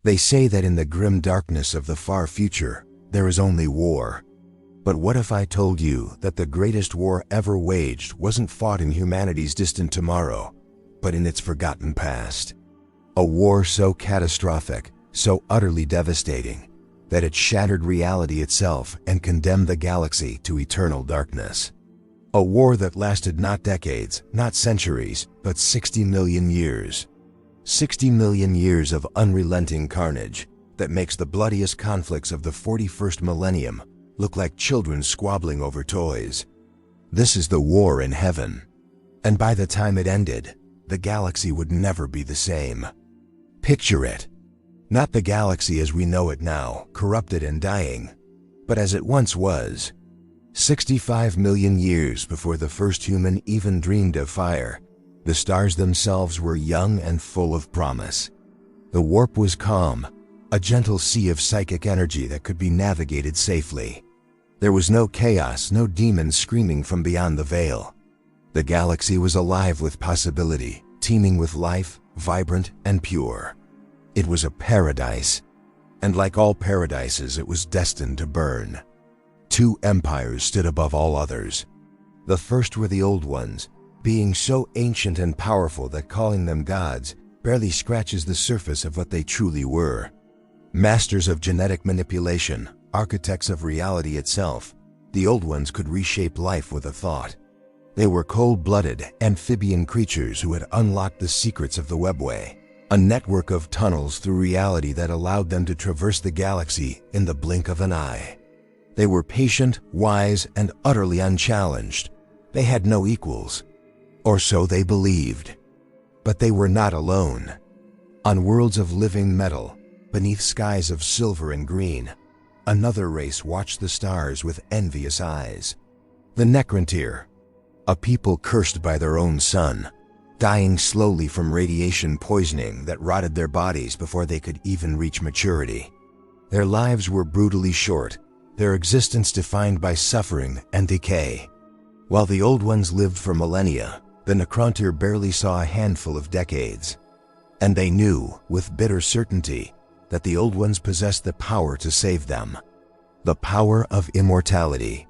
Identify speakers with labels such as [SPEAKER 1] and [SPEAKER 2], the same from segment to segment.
[SPEAKER 1] They say that in the grim darkness of the far future, there is only war. But what if I told you that the greatest war ever waged wasn't fought in humanity's distant tomorrow, but in its forgotten past? A war so catastrophic, so utterly devastating, that it shattered reality itself and condemned the galaxy to eternal darkness. A war that lasted not decades, not centuries, but 60 million years. 60 million years of unrelenting carnage that makes the bloodiest conflicts of the 41st millennium look like children squabbling over toys. This is the war in heaven. And by the time it ended, the galaxy would never be the same. Picture it. Not the galaxy as we know it now, corrupted and dying, but as it once was. 65 million years before the first human even dreamed of fire, the stars themselves were young and full of promise. The warp was calm, a gentle sea of psychic energy that could be navigated safely. There was no chaos, no demons screaming from beyond the veil. The galaxy was alive with possibility, teeming with life, vibrant and pure. It was a paradise, and like all paradises, it was destined to burn. Two empires stood above all others. The first were the old ones, being so ancient and powerful that calling them gods barely scratches the surface of what they truly were. Masters of genetic manipulation, architects of reality itself, the old ones could reshape life with a thought. They were cold-blooded, amphibian creatures who had unlocked the secrets of the webway, a network of tunnels through reality that allowed them to traverse the galaxy in the blink of an eye. They were patient, wise, and utterly unchallenged. They had no equals, or so they believed. But they were not alone. On worlds of living metal, beneath skies of silver and green, another race watched the stars with envious eyes. The Necrontyr, a people cursed by their own sun, dying slowly from radiation poisoning that rotted their bodies before they could even reach maturity. Their lives were brutally short, their existence defined by suffering and decay. While the old ones lived for millennia, the Necrontyr barely saw a handful of decades. And they knew, with bitter certainty, that the old ones possessed the power to save them. The power of immortality.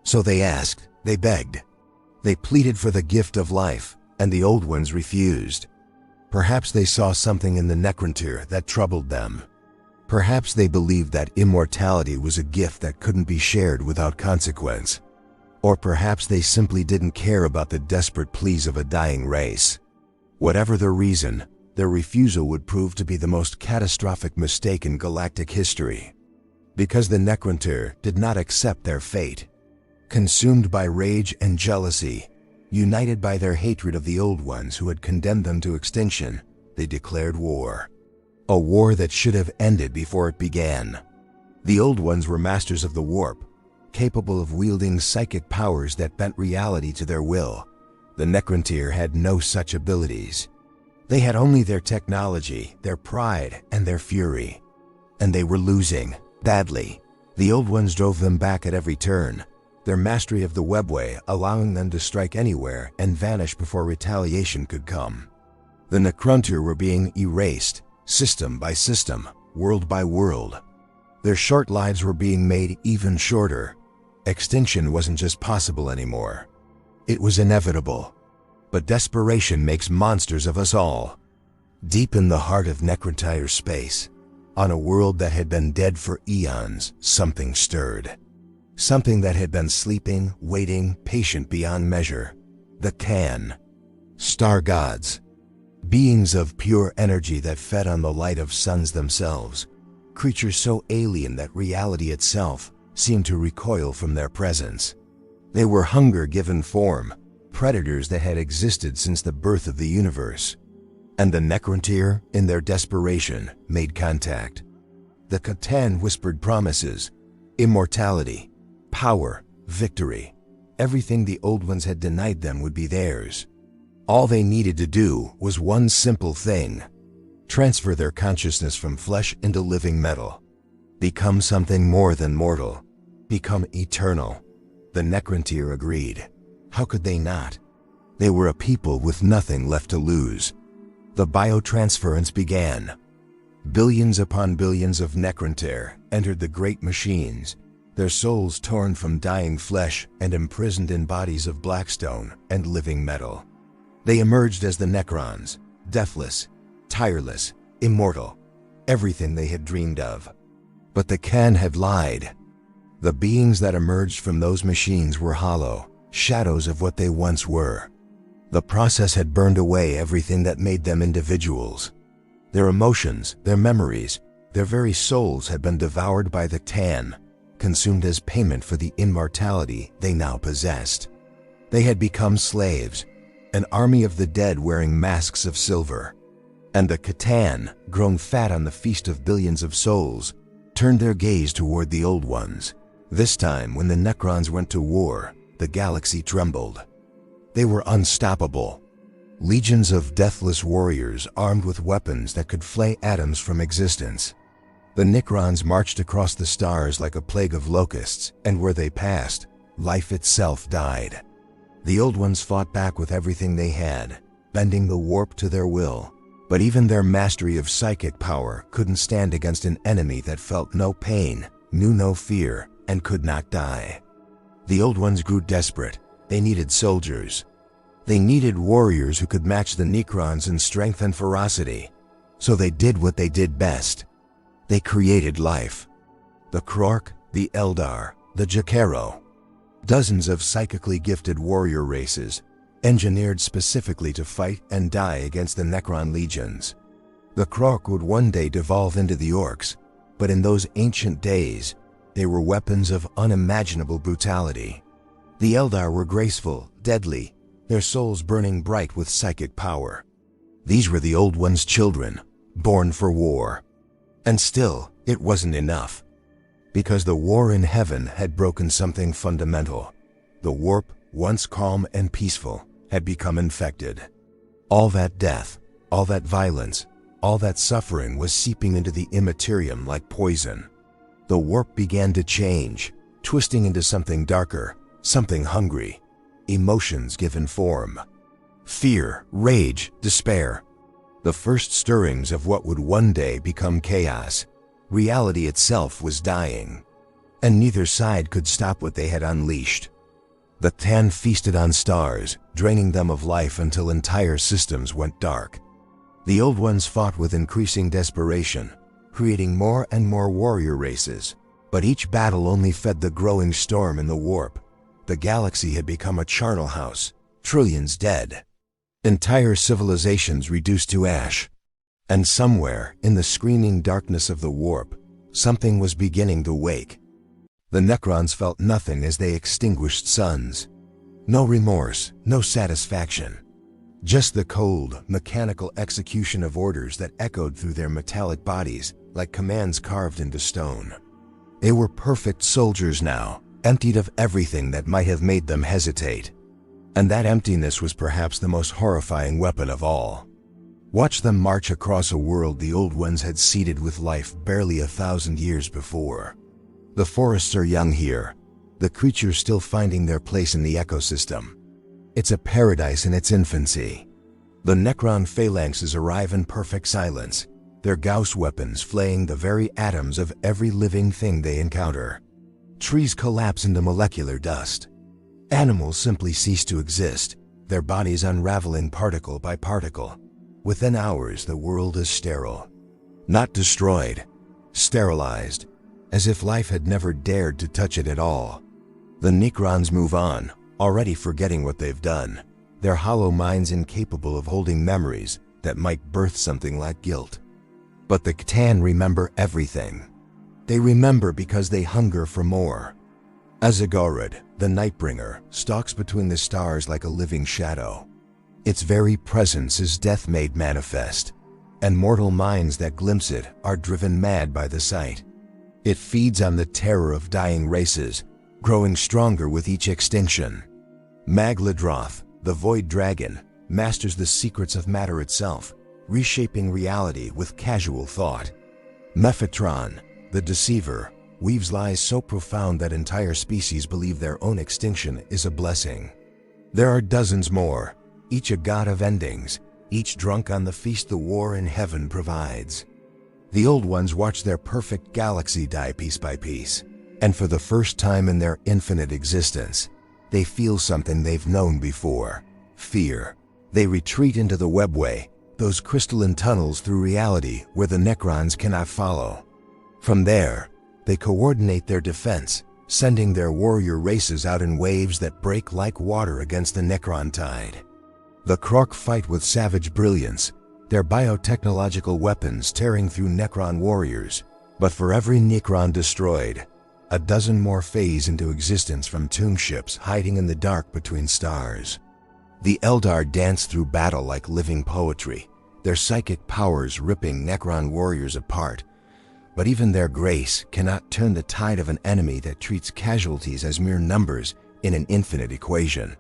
[SPEAKER 1] So they asked, they begged. They pleaded for the gift of life, and the old ones refused. Perhaps they saw something in the Necrontyr that troubled them. Perhaps they believed that immortality was a gift that couldn't be shared without consequence. Or perhaps they simply didn't care about the desperate pleas of a dying race. Whatever the reason, their refusal would prove to be the most catastrophic mistake in galactic history. Because the Necrontyr did not accept their fate. Consumed by rage and jealousy, united by their hatred of the old ones who had condemned them to extinction, they declared war. A war that should have ended before it began. The old ones were masters of the warp, capable of wielding psychic powers that bent reality to their will. The Necrontyr had no such abilities. They had only their technology, their pride, and their fury. And they were losing, badly. The old ones drove them back at every turn, their mastery of the webway allowing them to strike anywhere and vanish before retaliation could come. The Necrontyr were being erased, system by system, world by world. Their short lives were being made even shorter. Extinction wasn't just possible anymore. It was inevitable. But desperation makes monsters of us all. Deep in the heart of Necrontyr space, on a world that had been dead for eons, something stirred. Something that had been sleeping, waiting, patient beyond measure. The Can. Star gods. Beings of pure energy that fed on the light of suns themselves. Creatures so alien that reality itself seemed to recoil from their presence. They were hunger given form, predators that had existed since the birth of the universe. And the Necrontyr, in their desperation, made contact. The Catan whispered promises, immortality, power, victory. Everything the old ones had denied them would be theirs. All they needed to do was one simple thing: transfer their consciousness from flesh into living metal. Become something more than mortal. Become eternal. The Necrontyr agreed. How could they not? They were a people with nothing left to lose. The biotransference began. Billions upon billions of Necrontyr entered the great machines, their souls torn from dying flesh and imprisoned in bodies of blackstone and living metal. They emerged as the Necrons, deathless, tireless, immortal, everything they had dreamed of. But the Khan had lied. The beings that emerged from those machines were hollow, shadows of what they once were. The process had burned away everything that made them individuals. Their emotions, their memories, their very souls had been devoured by the Tan, consumed as payment for the immortality they now possessed. They had become slaves, an army of the dead wearing masks of silver. And the Catan, grown fat on the feast of billions of souls, turned their gaze toward the old ones. This time, when the Necrons went to war, the galaxy trembled. They were unstoppable. Legions of deathless warriors armed with weapons that could flay atoms from existence. The Necrons marched across the stars like a plague of locusts, and where they passed, life itself died. The old ones fought back with everything they had, bending the warp to their will. But even their mastery of psychic power couldn't stand against an enemy that felt no pain, knew no fear, and could not die. The old ones grew desperate. They needed soldiers. They needed warriors who could match the Necrons in strength and ferocity. So they did what they did best. They created life. The Krork, the Eldar, the Jakero. Dozens of psychically gifted warrior races, engineered specifically to fight and die against the Necron legions. The Krork would one day devolve into the Orks, but in those ancient days, they were weapons of unimaginable brutality. The Eldar were graceful, deadly, their souls burning bright with psychic power. These were the Old One's children, born for war. And still, it wasn't enough. Because the war in heaven had broken something fundamental. The warp, once calm and peaceful, had become infected. All that death, all that violence, all that suffering was seeping into the immaterium like poison. The warp began to change, twisting into something darker, something hungry. Emotions given form. Fear, rage, despair. The first stirrings of what would one day become chaos. Reality itself was dying. And neither side could stop what they had unleashed. The Tan feasted on stars, draining them of life until entire systems went dark. The Old Ones fought with increasing desperation, creating more and more warrior races. But each battle only fed the growing storm in the warp. The galaxy had become a charnel house, trillions dead. Entire civilizations reduced to ash. And somewhere, in the screaming darkness of the warp, something was beginning to wake. The Necrons felt nothing as they extinguished suns. No remorse, no satisfaction. Just the cold, mechanical execution of orders that echoed through their metallic bodies like commands carved into stone. They were perfect soldiers now, emptied of everything that might have made them hesitate. And that emptiness was perhaps the most horrifying weapon of all. Watch them march across a world the Old Ones had seeded with life barely 1,000 years before. The forests are young here, the creatures still finding their place in the ecosystem. It's a paradise in its infancy. The Necron phalanxes arrive in perfect silence, their Gauss weapons flaying the very atoms of every living thing they encounter. Trees collapse into molecular dust. Animals simply cease to exist, their bodies unraveling particle by particle. Within hours, the world is sterile. Not destroyed, sterilized, as if life had never dared to touch it at all. The Necrons move on, already forgetting what they've done, their hollow minds incapable of holding memories that might birth something like guilt. But the Catan remember everything. They remember because they hunger for more. Azagorod, the Nightbringer, stalks between the stars like a living shadow. Its very presence is death made manifest, and mortal minds that glimpse it are driven mad by the sight. It feeds on the terror of dying races, growing stronger with each extinction. Magladroth, the Void Dragon, masters the secrets of matter itself, reshaping reality with casual thought. Mephitron, the Deceiver, weaves lies so profound that entire species believe their own extinction is a blessing. There are dozens more, each a god of endings, each drunk on the feast the war in heaven provides. The old ones watch their perfect galaxy die piece by piece, and for the first time in their infinite existence, they feel something they've known before: fear. They retreat into the webway, those crystalline tunnels through reality where the Necrons cannot follow. From there, they coordinate their defense, sending their warrior races out in waves that break like water against the Necron tide. The Krork fight with savage brilliance, their biotechnological weapons tearing through Necron warriors. But for every Necron destroyed, a dozen more phase into existence from tomb ships hiding in the dark between stars. The Eldar dance through battle like living poetry, their psychic powers ripping Necron warriors apart. But even their grace cannot turn the tide of an enemy that treats casualties as mere numbers in an infinite equation.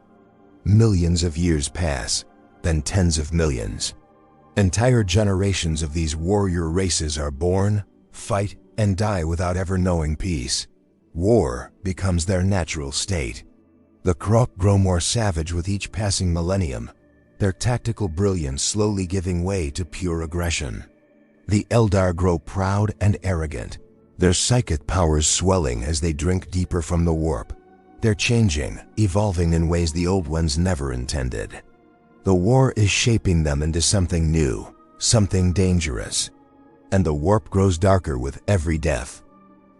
[SPEAKER 1] Millions of years pass, then tens of millions. Entire generations of these warrior races are born, fight, and die without ever knowing peace. War becomes their natural state. The Krork grow more savage with each passing millennium, their tactical brilliance slowly giving way to pure aggression. The Eldar grow proud and arrogant, their psychic powers swelling as they drink deeper from the warp. They're changing, evolving in ways the old ones never intended. The war is shaping them into something new, something dangerous. And the warp grows darker with every death.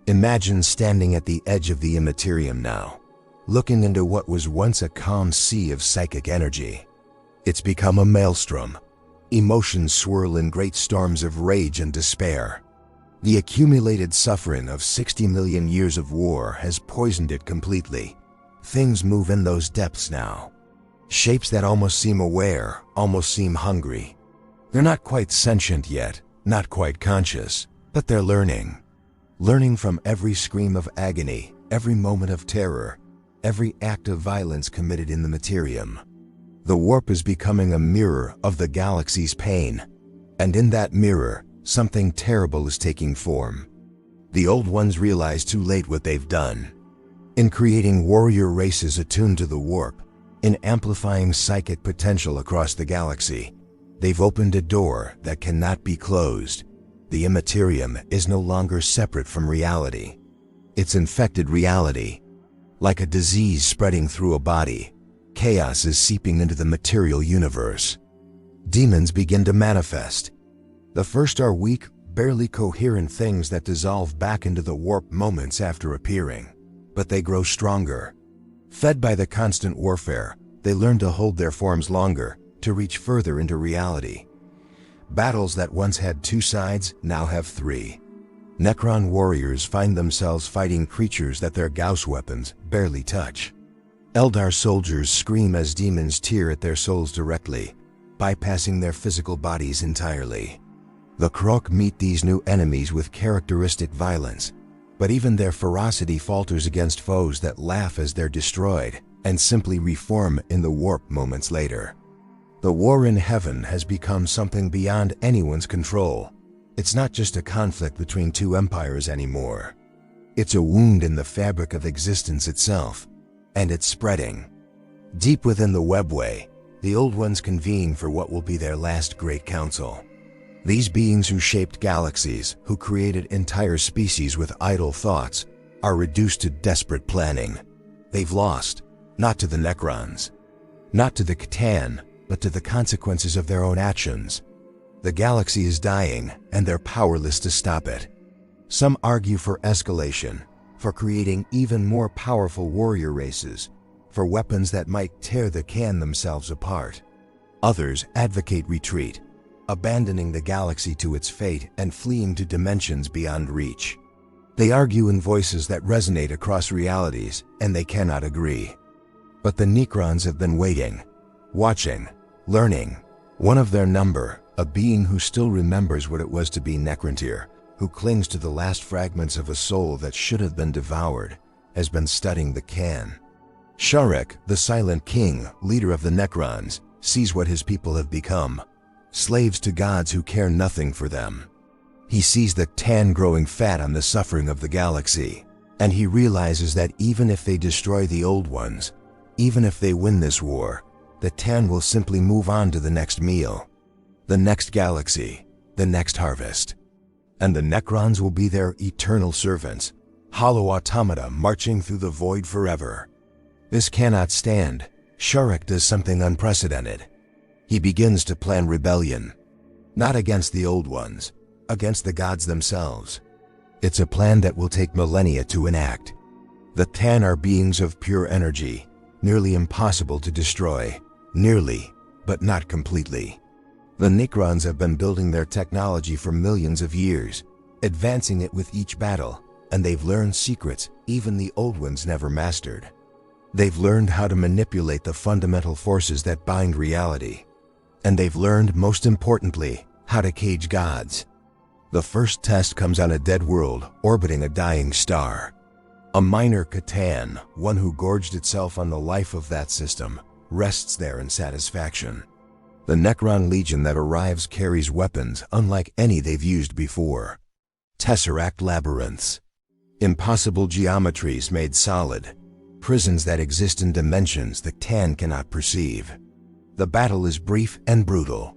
[SPEAKER 1] Imagine standing at the edge of the immaterium now, looking into what was once a calm sea of psychic energy. It's become a maelstrom. Emotions swirl in great storms of rage and despair. The accumulated suffering of 60 million years of war has poisoned it completely. Things move in those depths now. Shapes that almost seem aware, almost seem hungry. They're not quite sentient yet, not quite conscious, but they're learning. Learning from every scream of agony, every moment of terror, every act of violence committed in the materium. The warp is becoming a mirror of the galaxy's pain, and in that mirror, something terrible is taking form. The old ones realize too late what they've done. In creating warrior races attuned to the warp, in amplifying psychic potential across the galaxy, they've opened a door that cannot be closed. The immaterium is no longer separate from reality. It's infected reality. Like a disease spreading through a body, chaos is seeping into the material universe. Demons begin to manifest. The first are weak, barely coherent things that dissolve back into the warp moments after appearing. But they grow stronger. Fed by the constant warfare, they learn to hold their forms longer, to reach further into reality. Battles that once had two sides now have three. Necron warriors find themselves fighting creatures that their Gauss weapons barely touch. Eldar soldiers scream as demons tear at their souls directly, bypassing their physical bodies entirely. The Krork meet these new enemies with characteristic violence, but even their ferocity falters against foes that laugh as they're destroyed and simply reform in the warp moments later. The war in heaven has become something beyond anyone's control. It's not just a conflict between two empires anymore. It's a wound in the fabric of existence itself, and it's spreading. Deep within the webway, the old ones convene for what will be their last great council. These beings who shaped galaxies, who created entire species with idle thoughts, are reduced to desperate planning. They've lost, not to the Necrons, not to the Catan, but to the consequences of their own actions. The galaxy is dying, and they're powerless to stop it. Some argue for escalation, for creating even more powerful warrior races, for weapons that might tear the Can themselves apart. Others advocate retreat, abandoning the galaxy to its fate and fleeing to dimensions beyond reach. They argue in voices that resonate across realities, and they cannot agree. But the Necrons have been waiting, watching, learning. One of their number, a being who still remembers what it was to be Necrontyr, who clings to the last fragments of a soul that should have been devoured, has been studying the Can. Sharek, the Silent King, leader of the Necrons, sees what his people have become, slaves to gods who care nothing for them. He sees the Tan growing fat on the suffering of the galaxy, and he realizes that even if they destroy the old ones, even if they win this war, the Tan will simply move on to the next meal, the next galaxy, the next harvest. And the Necrons will be their eternal servants, hollow automata marching through the void forever. This cannot stand. Sharek does something unprecedented. He begins to plan rebellion. Not against the old ones, against the gods themselves. It's a plan that will take millennia to enact. The Tan are beings of pure energy, nearly impossible to destroy. Nearly, but not completely. The Necrons have been building their technology for millions of years, advancing it with each battle, and they've learned secrets even the old ones never mastered. They've learned how to manipulate the fundamental forces that bind reality. And they've learned, most importantly, how to cage gods. The first test comes on a dead world orbiting a dying star. A minor Catan, one who gorged itself on the life of that system, rests there in satisfaction. The Necron Legion that arrives carries weapons unlike any they've used before. Tesseract labyrinths. Impossible geometries made solid. Prisons that exist in dimensions the Tan cannot perceive. The battle is brief and brutal.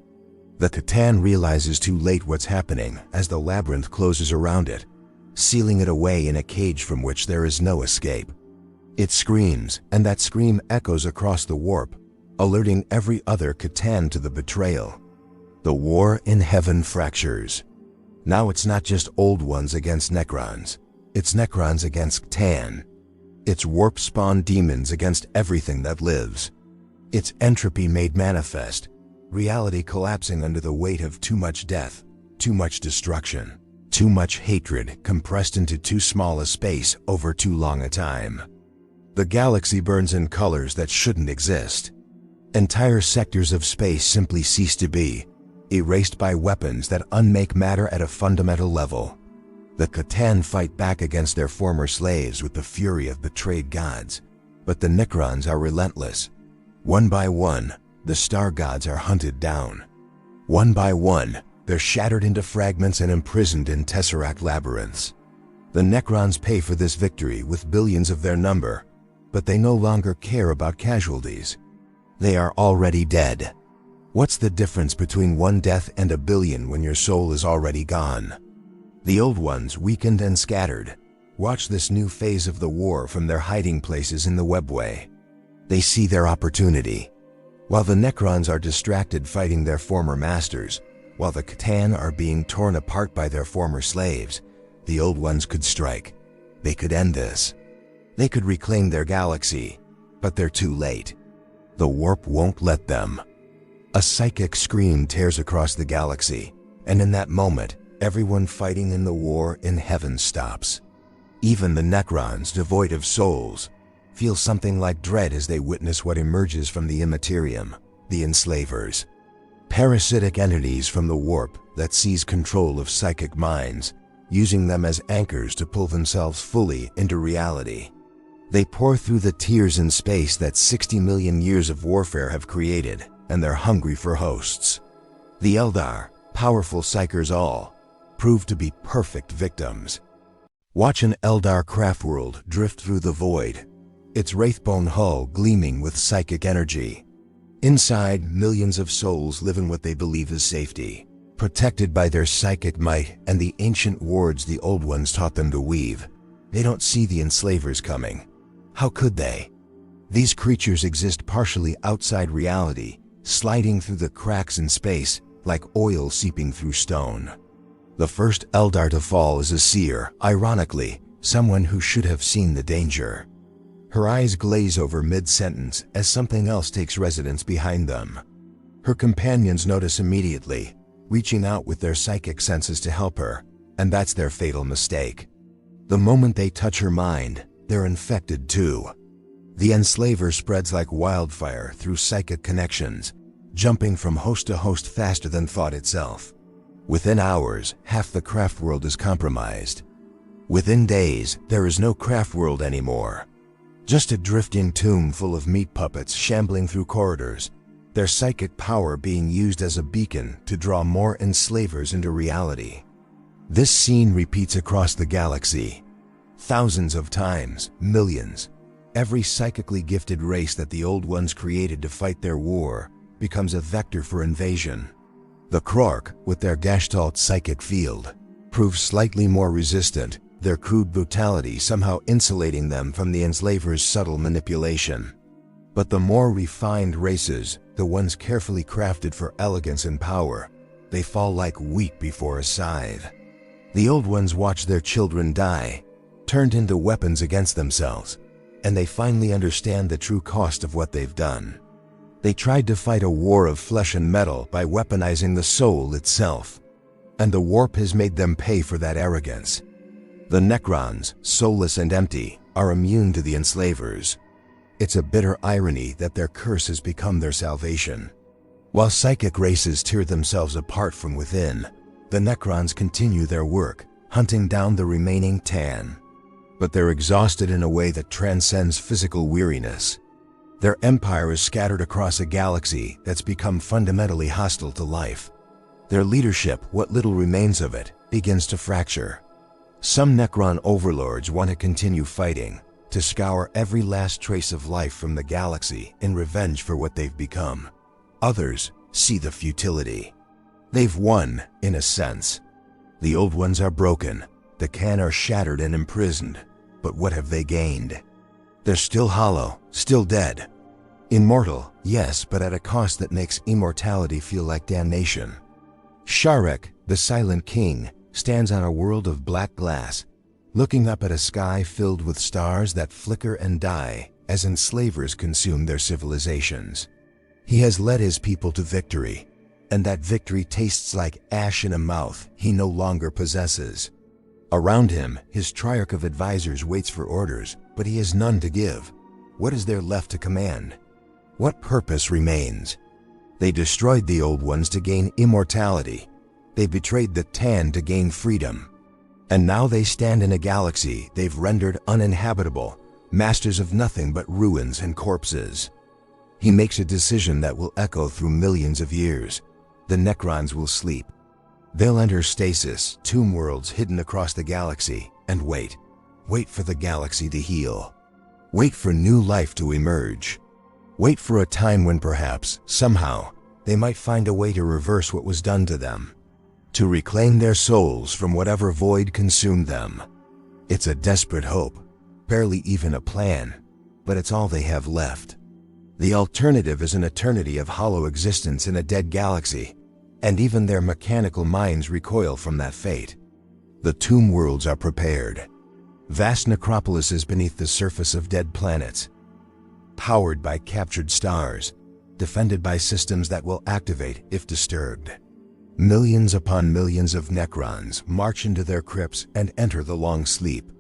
[SPEAKER 1] The Catan realizes too late what's happening as the labyrinth closes around it, sealing it away in a cage from which there is no escape. It screams, and that scream echoes across the warp, alerting every other Catan to the betrayal. The war in heaven fractures. Now it's not just old ones against Necrons. It's Necrons against Catan. It's warp-spawned demons against everything that lives. It's entropy made manifest, reality collapsing under the weight of too much death, too much destruction, too much hatred compressed into too small a space over too long a time. The galaxy burns in colors that shouldn't exist. Entire sectors of space simply cease to be, erased by weapons that unmake matter at a fundamental level. The Catan fight back against their former slaves with the fury of betrayed gods, but the Necrons are relentless. One by one, the star gods are hunted down. One by one, they're shattered into fragments and imprisoned in Tesseract labyrinths. The Necrons pay for this victory with billions of their number, but they no longer care about casualties. They are already dead. What's the difference between one death and a billion when your soul is already gone? The old ones, weakened and scattered, watch this new phase of the war from their hiding places in the webway. They see their opportunity. While the Necrons are distracted fighting their former masters, while the Catan are being torn apart by their former slaves, the old ones could strike. They could end this. They could reclaim their galaxy, but they're too late. The warp won't let them. A psychic scream tears across the galaxy, and in that moment, everyone fighting in the war in heaven stops. Even the Necrons, devoid of souls, feel something like dread as they witness what emerges from the immaterium, the Enslavers. Parasitic entities from the warp that seize control of psychic minds, using them as anchors to pull themselves fully into reality. They pour through the tears in space that 60 million years of warfare have created, and they're hungry for hosts. The Eldar, powerful psychers all, prove to be perfect victims. Watch an Eldar craft world drift through the void, its wraithbone hull gleaming with psychic energy. Inside, millions of souls live in what they believe is safety, protected by their psychic might and the ancient wards the old ones taught them to weave. They don't see the Enslavers coming. How could they? These creatures exist partially outside reality, sliding through the cracks in space like oil seeping through stone. The first Eldar to fall is a seer, ironically, someone who should have seen the danger. Her eyes glaze over mid-sentence as something else takes residence behind them. Her companions notice immediately, reaching out with their psychic senses to help her, and that's their fatal mistake. The moment they touch her mind, they're infected too. The Enslaver spreads like wildfire through psychic connections, jumping from host to host faster than thought itself. Within hours, half the craft world is compromised. Within days, there is no craft world anymore. Just a drifting tomb full of meat puppets shambling through corridors, their psychic power being used as a beacon to draw more Enslavers into reality. This scene repeats across the galaxy. Thousands of times, millions. Every psychically gifted race that the old ones created to fight their war becomes a vector for invasion. The Krork, with their Gestalt psychic field. prove slightly more resistant, their crude brutality somehow insulating them from the Enslavers' subtle manipulation. But the more refined races, the ones carefully crafted for elegance and power, they fall like wheat before a scythe. The old ones watch their children die, turned into weapons against themselves, and they finally understand the true cost of what they've done. They tried to fight a war of flesh and metal by weaponizing the soul itself, and the warp has made them pay for that arrogance. The Necrons, soulless and empty, are immune to the Enslavers. It's a bitter irony that their curse has become their salvation. While psychic races tear themselves apart from within, the Necrons continue their work, hunting down the remaining Tan. But they're exhausted in a way that transcends physical weariness. Their empire is scattered across a galaxy that's become fundamentally hostile to life. Their leadership, what little remains of it, begins to fracture. Some Necron overlords want to continue fighting, to scour every last trace of life from the galaxy in revenge for what they've become. Others see the futility. They've won, in a sense. The old ones are broken, the Can are shattered and imprisoned, but what have they gained? They're still hollow, still dead. Immortal, yes, but at a cost that makes immortality feel like damnation. Sharek, the Silent King, stands on a world of black glass, looking up at a sky filled with stars that flicker and die as enslavers consume their civilizations. He has led his people to victory, and that victory tastes like ash in a mouth he no longer possesses. Around him, his triarch of advisors waits for orders, but he has none to give. What is there left to command? What purpose remains? They destroyed the old ones to gain immortality. They betrayed the Tan to gain freedom. And now they stand in a galaxy they've rendered uninhabitable, masters of nothing but ruins and corpses. He makes a decision that will echo through millions of years. The Necrons will sleep. They'll enter stasis, tomb worlds hidden across the galaxy, and wait. Wait for the galaxy to heal. Wait for new life to emerge. Wait for a time when perhaps, somehow, they might find a way to reverse what was done to them. To reclaim their souls from whatever void consumed them. It's a desperate hope, barely even a plan, but it's all they have left. The alternative is an eternity of hollow existence in a dead galaxy, and even their mechanical minds recoil from that fate. The tomb worlds are prepared. Vast necropolises beneath the surface of dead planets, powered by captured stars, defended by systems that will activate if disturbed. Millions upon millions of Necrons march into their crypts and enter the long sleep.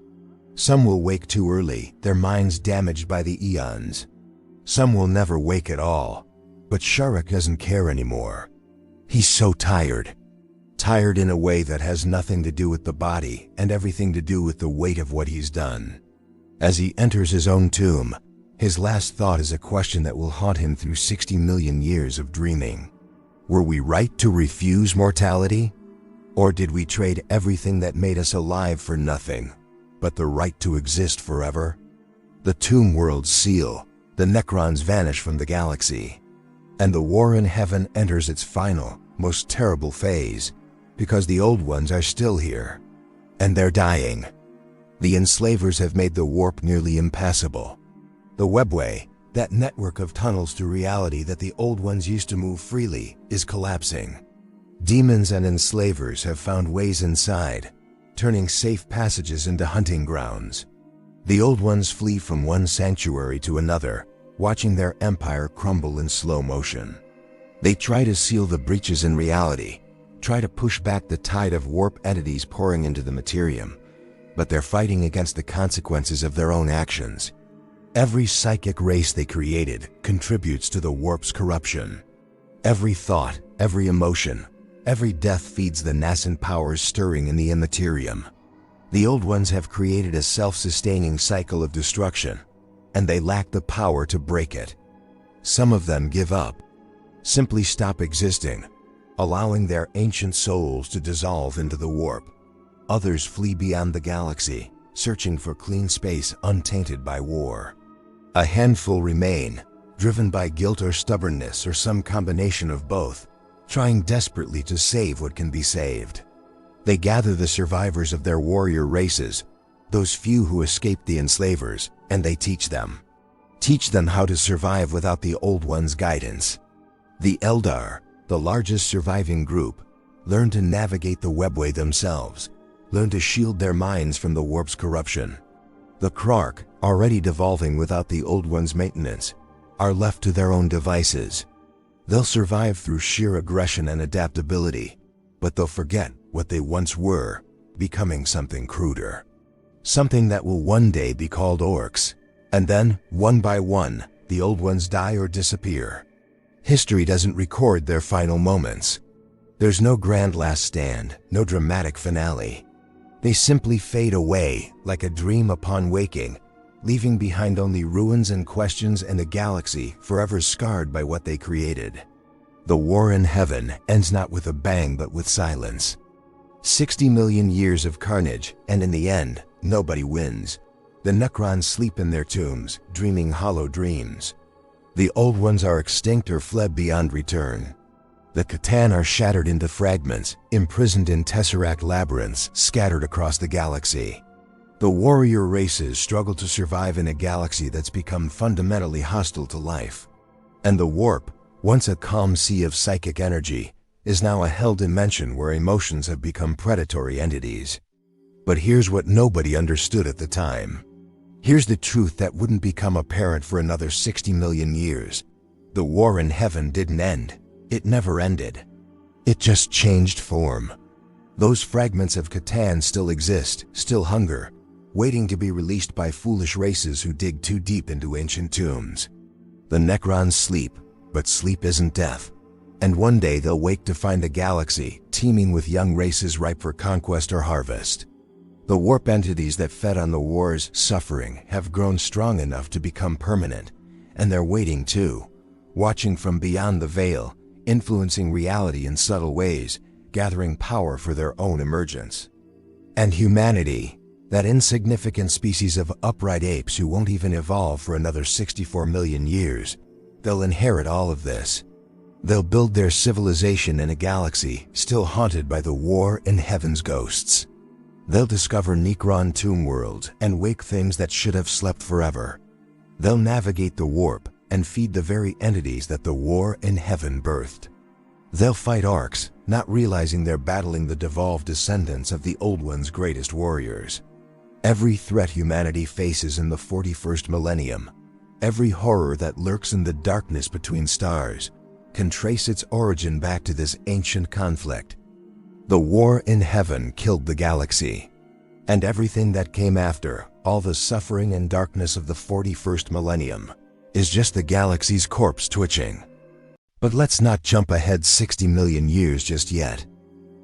[SPEAKER 1] Some will wake too early, their minds damaged by the eons. Some will never wake at all, but Sharek doesn't care anymore. He's so tired. Tired in a way that has nothing to do with the body and everything to do with the weight of what he's done. As he enters his own tomb, his last thought is a question that will haunt him through 60 million years of dreaming. Were we right to refuse mortality? Or did we trade everything that made us alive for nothing, but the right to exist forever? The tomb worlds seal, the Necrons vanish from the galaxy, and the war in heaven enters its final, most terrible phase, because the old ones are still here, and they're dying. The Enslavers have made the warp nearly impassable. The webway, that network of tunnels to reality that the old ones used to move freely, is collapsing. Demons and Enslavers have found ways inside, turning safe passages into hunting grounds. The old ones flee from one sanctuary to another, watching their empire crumble in slow motion. They try to seal the breaches in reality, try to push back the tide of warp entities pouring into the materium, but they're fighting against the consequences of their own actions. Every psychic race they created contributes to the warp's corruption. Every thought, every emotion, every death feeds the nascent powers stirring in the immaterium. The old ones have created a self-sustaining cycle of destruction, and they lack the power to break it. Some of them give up, simply stop existing, allowing their ancient souls to dissolve into the warp. Others flee beyond the galaxy, searching for clean space untainted by war. A handful remain, driven by guilt or stubbornness or some combination of both, trying desperately to save what can be saved. They gather the survivors of their warrior races, those few who escaped the Enslavers, and they teach them. Teach them how to survive without the Old One's guidance. The Eldar, the largest surviving group, learn to navigate the webway themselves, learn to shield their minds from the warp's corruption. The Krark, already devolving without the Old One's maintenance, are left to their own devices. They'll survive through sheer aggression and adaptability, but they'll forget what they once were, becoming something cruder. Something that will one day be called Orks, and then, one by one, the Old Ones die or disappear. History doesn't record their final moments. There's no grand last stand, no dramatic finale. They simply fade away like a dream upon waking, leaving behind only ruins and questions and a galaxy forever scarred by what they created. The war in heaven ends not with a bang but with silence. 60 million years of carnage, and in the end, nobody wins. The Necrons sleep in their tombs, dreaming hollow dreams. The Old Ones are extinct or fled beyond return. The C'tan are shattered into fragments, imprisoned in tesseract labyrinths scattered across the galaxy. The warrior races struggle to survive in a galaxy that's become fundamentally hostile to life. And the warp, once a calm sea of psychic energy, is now a hell dimension where emotions have become predatory entities. But here's what nobody understood at the time. Here's the truth that wouldn't become apparent for another 60 million years. The war in heaven didn't end. It never ended. It just changed form. Those fragments of C'tan still exist, still hunger, waiting to be released by foolish races who dig too deep into ancient tombs. The Necrons sleep, but sleep isn't death. And one day they'll wake to find a galaxy teeming with young races ripe for conquest or harvest. The warp entities that fed on the war's suffering have grown strong enough to become permanent, and they're waiting too, watching from beyond the veil, influencing reality in subtle ways, gathering power for their own emergence. And humanity, that insignificant species of upright apes who won't even evolve for another 64 million years, they'll inherit all of this. They'll build their civilization in a galaxy still haunted by the war in heaven's ghosts. They'll discover Necron tomb worlds and wake things that should have slept forever. They'll navigate the warp and feed the very entities that the war in heaven birthed. They'll fight Orks, not realizing they're battling the devolved descendants of the Old One's greatest warriors. Every threat humanity faces in the 41st millennium, every horror that lurks in the darkness between stars, can trace its origin back to this ancient conflict. The war in heaven killed the galaxy, and everything that came after, all the suffering and darkness of the 41st millennium, is just the galaxy's corpse twitching. But let's not jump ahead 60 million years just yet,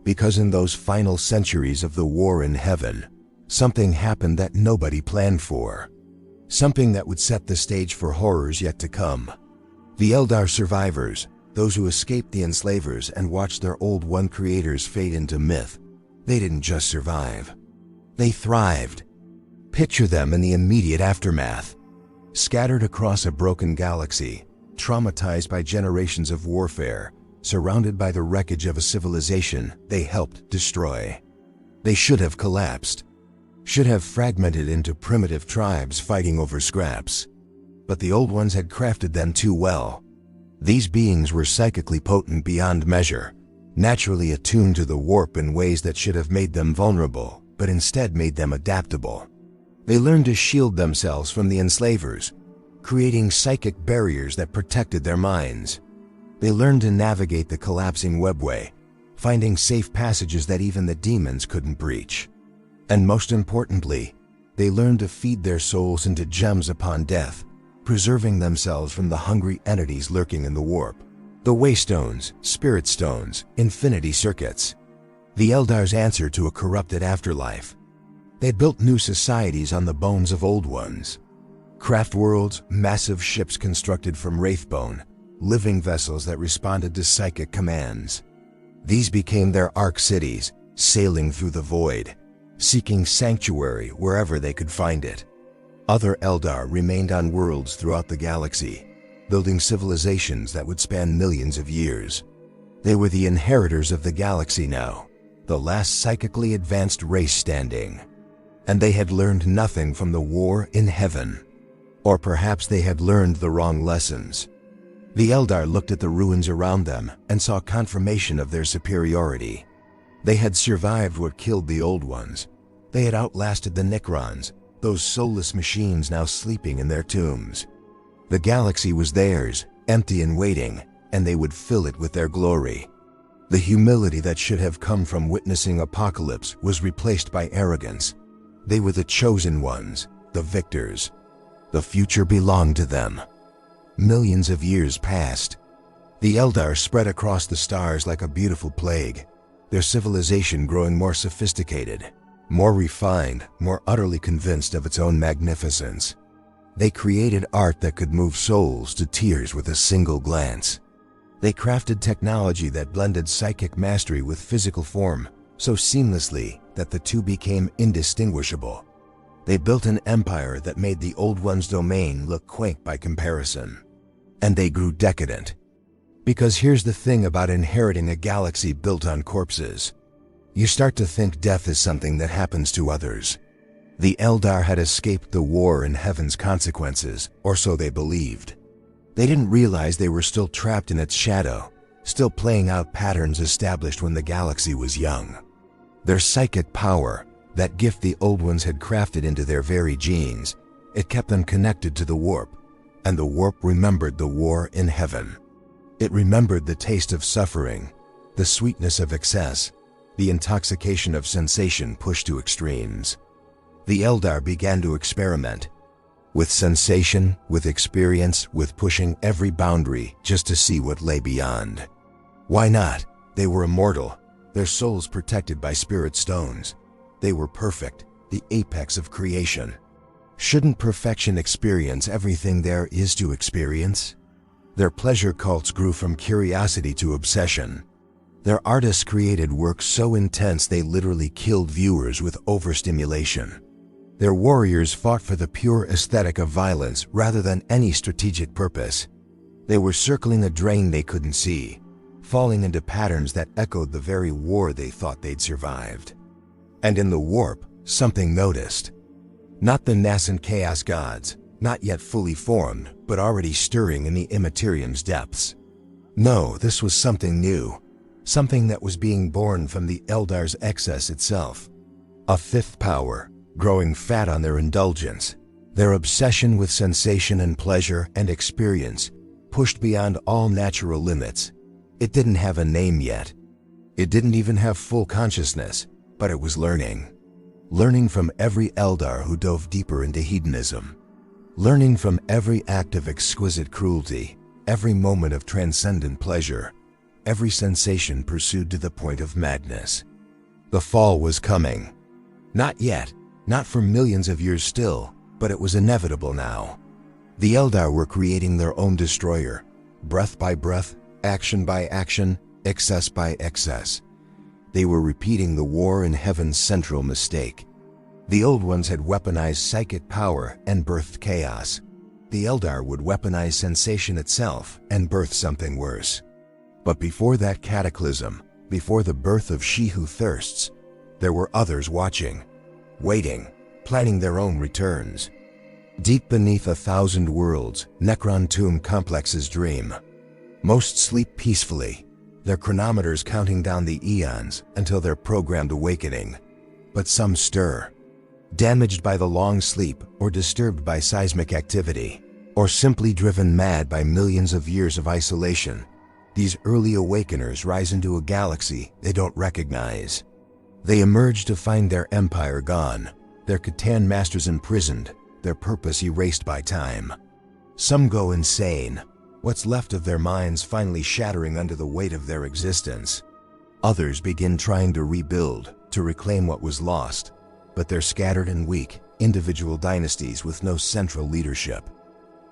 [SPEAKER 1] because in those final centuries of the war in heaven, something happened that nobody planned for. Something that would set the stage for horrors yet to come. The Eldar survivors, those who escaped the Enslavers and watched their Old One creators fade into myth, they didn't just survive. They thrived. Picture them in the immediate aftermath. Scattered across a broken galaxy, traumatized by generations of warfare, surrounded by the wreckage of a civilization they helped destroy. They should have collapsed, should have fragmented into primitive tribes fighting over scraps. But the Old Ones had crafted them too well. These beings were psychically potent beyond measure, naturally attuned to the warp in ways that should have made them vulnerable, but instead made them adaptable. They learned to shield themselves from the Enslavers, creating psychic barriers that protected their minds. They learned to navigate the collapsing webway, finding safe passages that even the demons couldn't breach. And most importantly, they learned to feed their souls into gems upon death, preserving themselves from the hungry entities lurking in the warp. The Waystones, Spirit Stones, Infinity Circuits. The Eldar's answer to a corrupted afterlife. They'd built new societies on the bones of old ones. Craft worlds, massive ships constructed from wraithbone, living vessels that responded to psychic commands. These became their Ark cities, sailing through the void, seeking sanctuary wherever they could find it. Other Eldar remained on worlds throughout the galaxy, building civilizations that would span millions of years. They were the inheritors of the galaxy now, the last psychically advanced race standing. And they had learned nothing from the war in heaven. Or perhaps they had learned the wrong lessons. The Eldar looked at the ruins around them and saw confirmation of their superiority. They had survived what killed the old ones. They had outlasted the Necrons, those soulless machines now sleeping in their tombs. The galaxy was theirs, empty and waiting, and they would fill it with their glory. The humility that should have come from witnessing apocalypse was replaced by arrogance. They were the chosen ones, the victors. The future belonged to them. Millions of years passed. The Eldar spread across the stars like a beautiful plague, their civilization growing more sophisticated, more refined, more utterly convinced of its own magnificence. They created art that could move souls to tears with a single glance. They crafted technology that blended psychic mastery with physical form so seamlessly that the two became indistinguishable. They built an empire that made the Old One's domain look quaint by comparison. And they grew decadent. Because here's the thing about inheriting a galaxy built on corpses. You start to think death is something that happens to others. The Eldar had escaped the war in heaven's consequences, or so they believed. They didn't realize they were still trapped in its shadow, still playing out patterns established when the galaxy was young. Their psychic power, that gift the Old Ones had crafted into their very genes, it kept them connected to the warp, and the warp remembered the war in heaven. It remembered the taste of suffering, the sweetness of excess, the intoxication of sensation pushed to extremes. The Eldar began to experiment with sensation, with experience, with pushing every boundary just to see what lay beyond. Why not? They were immortal, their souls protected by spirit stones. They were perfect, the apex of creation. Shouldn't perfection experience everything there is to experience? Their pleasure cults grew from curiosity to obsession. Their artists created works so intense they literally killed viewers with overstimulation. Their warriors fought for the pure aesthetic of violence rather than any strategic purpose. They were circling a drain they couldn't see, falling into patterns that echoed the very war they thought they'd survived. And in the warp, something noticed. Not the nascent chaos gods, not yet fully formed, but already stirring in the immaterium's depths. No, this was something new, something that was being born from the Eldar's excess itself. A fifth power, growing fat on their indulgence, their obsession with sensation and pleasure and experience, pushed beyond all natural limits. It didn't have a name yet. It didn't even have full consciousness, but it was learning. Learning from every Eldar who dove deeper into hedonism. Learning from every act of exquisite cruelty, every moment of transcendent pleasure, every sensation pursued to the point of madness. The fall was coming. Not yet, not for millions of years still, but it was inevitable now. The Eldar were creating their own destroyer, breath by breath, action by action, excess by excess. They were repeating the war in heaven's central mistake. The Old Ones had weaponized psychic power and birthed chaos. The Eldar would weaponize sensation itself and birth something worse. But before that cataclysm, before the birth of She Who Thirsts, there were others watching, waiting, planning their own returns. Deep beneath 1,000 worlds, Necron tomb complexes dream. Most sleep peacefully, their chronometers counting down the eons until their programmed awakening. But some stir, damaged by the long sleep or disturbed by seismic activity, or simply driven mad by millions of years of isolation. These early awakeners rise into a galaxy they don't recognize. They emerge to find their empire gone, their Catan masters imprisoned, their purpose erased by time. Some go insane, what's left of their minds finally shattering under the weight of their existence. Others begin trying to rebuild, to reclaim what was lost, but they're scattered and weak, individual dynasties with no central leadership.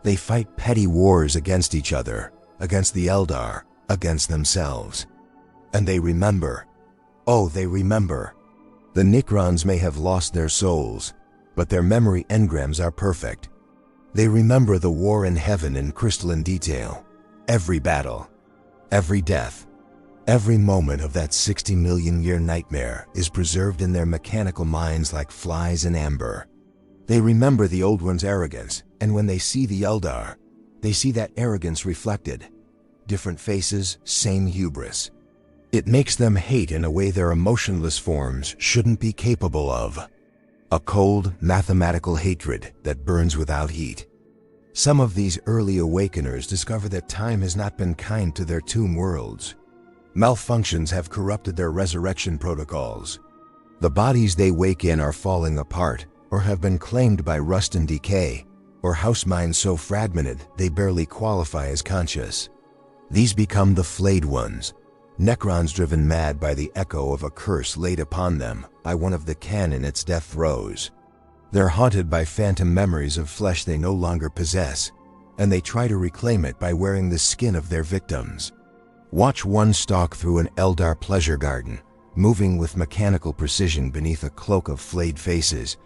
[SPEAKER 1] They fight petty wars against each other, against the Eldar, against themselves. And they remember. Oh, they remember. The Necrons may have lost their souls, but their memory engrams are perfect. They remember the war in heaven in crystalline detail. Every battle, every death, Every moment of that 60-million-year nightmare is preserved in their mechanical minds like flies in amber. They remember the Old One's arrogance, and when they see the Eldar, they see that arrogance reflected. Different faces, same hubris. It makes them hate in a way their emotionless forms shouldn't be capable of. A cold, mathematical hatred that burns without heat. Some of these early awakeners discover that time has not been kind to their tomb worlds. Malfunctions have corrupted their resurrection protocols. The bodies they wake in are falling apart, or have been claimed by rust and decay, or house minds so fragmented they barely qualify as conscious. These become the flayed ones, Necrons driven mad by the echo of a curse laid upon them by one of the Can in its death throes. They're haunted by phantom memories of flesh they no longer possess, and they try to reclaim it by wearing the skin of their victims. Watch one stalk through an Eldar pleasure garden, moving with mechanical precision beneath a cloak of flayed faces,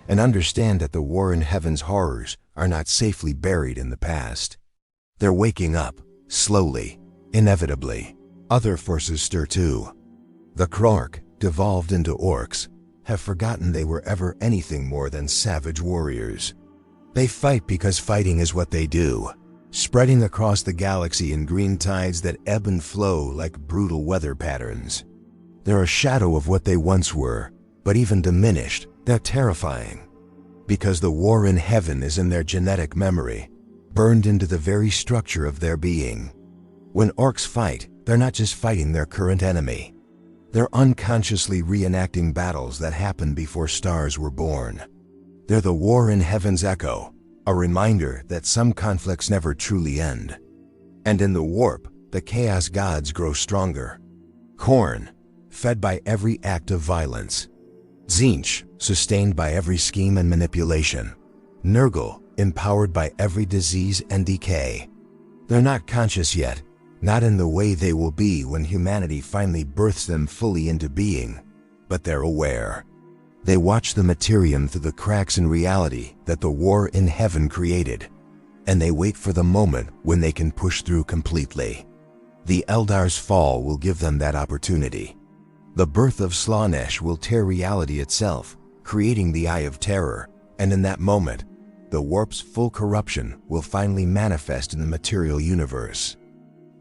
[SPEAKER 1] and understand that the war in heaven's horrors are not safely buried in the past. They're waking up, slowly, inevitably. Other forces stir too. The Krork, devolved into Orks, have forgotten they were ever anything more than savage warriors. They fight because fighting is what they do, spreading across the galaxy in green tides that ebb and flow like brutal weather patterns. They're a shadow of what they once were, but even diminished, they're terrifying. Because the war in heaven is in their genetic memory, burned into the very structure of their being. When Orks fight, they're not just fighting their current enemy. They're unconsciously reenacting battles that happened before stars were born. They're the war in heaven's echo, a reminder that some conflicts never truly end. And in the warp, the chaos gods grow stronger. Khorne, fed by every act of violence. Tzeentch, sustained by every scheme and manipulation. Nurgle, empowered by every disease and decay. They're not conscious yet, not in the way they will be when humanity finally births them fully into being, but they're aware. They watch the materium through the cracks in reality that the war in heaven created, and they wait for the moment when they can push through completely. The Eldar's fall will give them that opportunity. The birth of Slaanesh will tear reality itself, creating the Eye of Terror, and in that moment, the warp's full corruption will finally manifest in the material universe.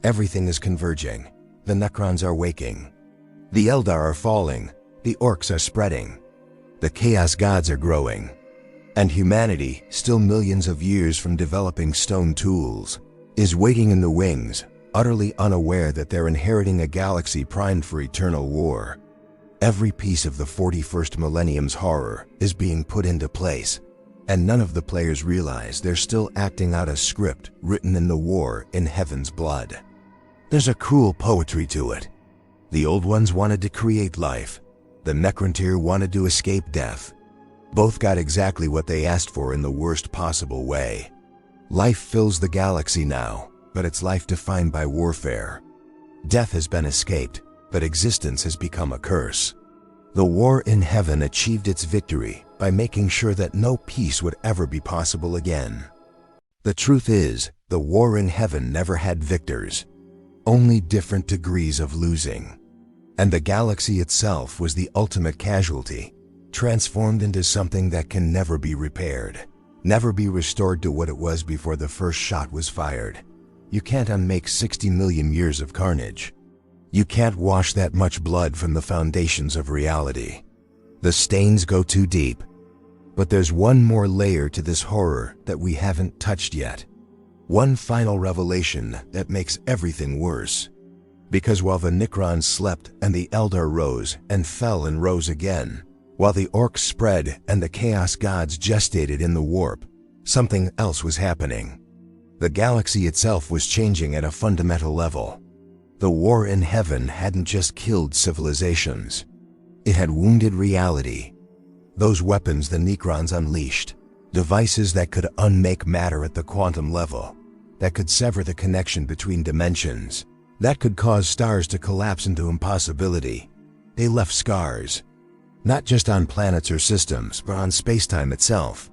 [SPEAKER 1] Everything is converging. The Necrons are waking. The Eldar are falling. The Orks are spreading. The Chaos Gods are growing. And humanity, still millions of years from developing stone tools, is waiting in the wings, utterly unaware that they're inheriting a galaxy primed for eternal war. Every piece of the 41st millennium's horror is being put into place, and none of the players realize they're still acting out a script written in the war in heaven's blood. There's a cruel poetry to it. The Old Ones wanted to create life. The Necrontyr wanted to escape death. Both got exactly what they asked for in the worst possible way. Life fills the galaxy now, but it's life defined by warfare. Death has been escaped, but existence has become a curse. The war in heaven achieved its victory by making sure that no peace would ever be possible again. The truth is, the war in heaven never had victors. Only different degrees of losing. And the galaxy itself was the ultimate casualty, transformed into something that can never be repaired, never be restored to what it was before the first shot was fired. You can't unmake 60 million years of carnage. You can't wash that much blood from the foundations of reality. The stains go too deep. But there's one more layer to this horror that we haven't touched yet. One final revelation that makes everything worse. Because while the Necrons slept and the Eldar rose and fell and rose again, while the Orks spread and the Chaos Gods gestated in the warp, something else was happening. The galaxy itself was changing at a fundamental level. The war in heaven hadn't just killed civilizations. It had wounded reality. Those weapons the Necrons unleashed, devices that could unmake matter at the quantum level, that could sever the connection between dimensions, that could cause stars to collapse into impossibility. They left scars, not just on planets or systems, but on space-time itself.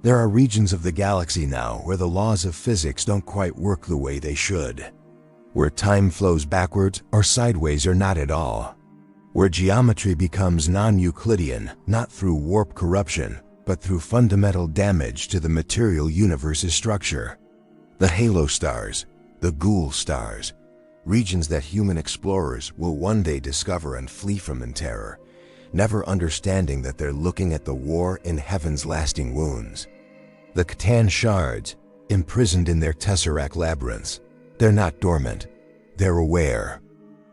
[SPEAKER 1] There are regions of the galaxy now where the laws of physics don't quite work the way they should. where time flows backwards or sideways or not at all, where geometry becomes non-Euclidean, not through warp corruption, but through fundamental damage to the material universe's structure. The halo stars, the ghoul stars, regions that human explorers will one day discover and flee from in terror, never understanding that they're looking at the war in heaven's lasting wounds. The Catan shards, imprisoned in their tesseract labyrinths, they're not dormant, they're aware,